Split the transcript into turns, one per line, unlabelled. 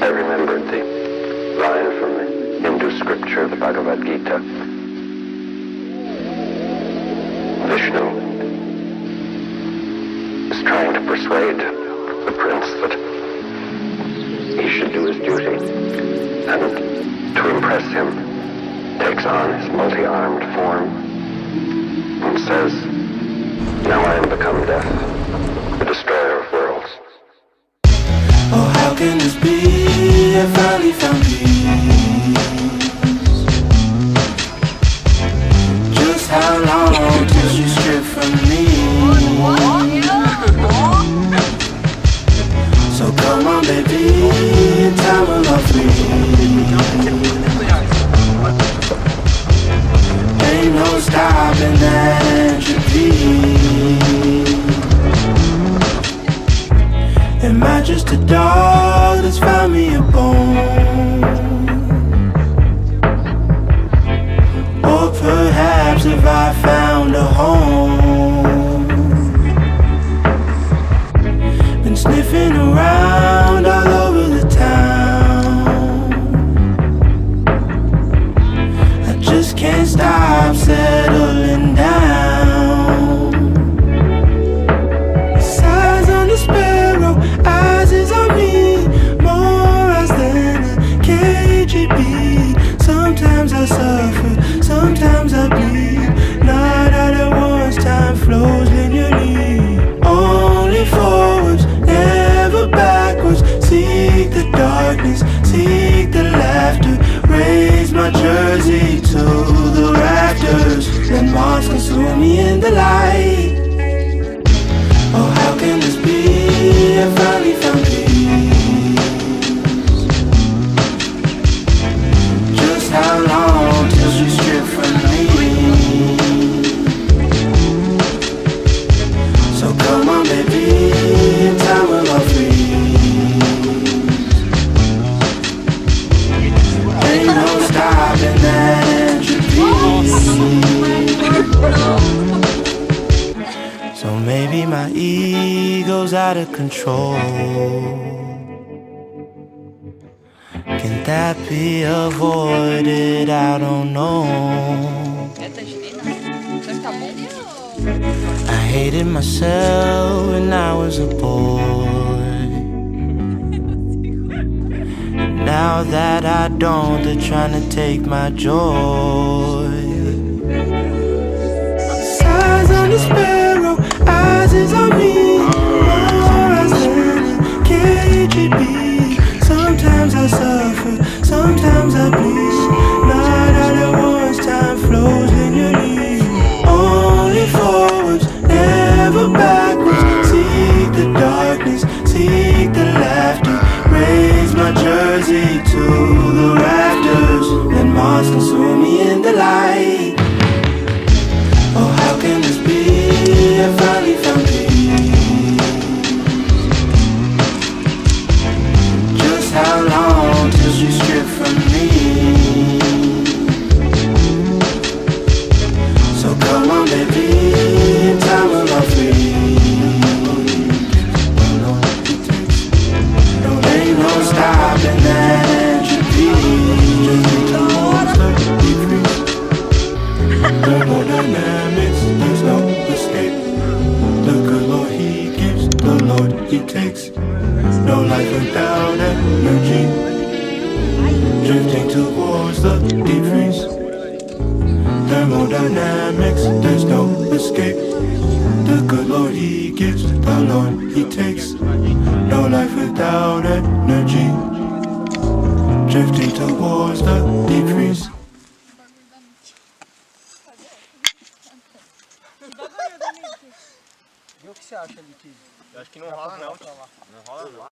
I remembered the line from the Hindu scripture, the Bhagavad Gita. Vishnu is trying to persuade the prince that he should do his duty, and to impress him takes on his multi-armed form and says, "Now I am become death, the destroyer of worlds."
Oh, how can this be? I finally found peace. Just how long till you strip from me? So come on, baby, time will love free. Ain't no stopping that entropy. Am I just a dog that's found me a bone? Or perhaps have I found a home? Been sniffing around all over the town. I just can't stop settling down. Size on the sparrow, eyes is on me, more eyes than a KGB. Sometimes I suffer, sometimes I bleed. Not all at once, time flows linearly. Only forwards, never backwards. Seek the darkness, seek the laughter. Raise my jersey to the rafters. Let Mars consume me in the light. Oh, how can this be? I finally found peace. Just how long till you strip from me? So come on, baby, time will all freeze. Ain't no stopping that entropy. So maybe my ego's out of control. Can that be avoided? I don't know. I hated myself when I was a boy. Now that I don't, they're trying to take my joy. Size on the sparrow, eyes is on me, more eyes than a KGB. Sometimes I suffer, sometimes I bleed. Not all at once, time flows linearly. Only forwards, never backwards. Seek the darkness, seek the laughter. Raise my jersey to the rafters. Let Mars consume me in the light. Oh, how can this be? I finally found peace. Just how long till you strip from me? So come on, baby, time will all freeze. Ain't no stopping that entropy. Thermodynamics, there's no escape. The good Lord He gives, the Lord He takes. No life without energy. Drifting towards the deep freeze. Thermodynamics, there's no escape. The good Lord He gives, the Lord He takes. No life without energy. Drifting towards the deep freeze.
E o que você acha ali que...
Eu acho que não rola não. Não rola não.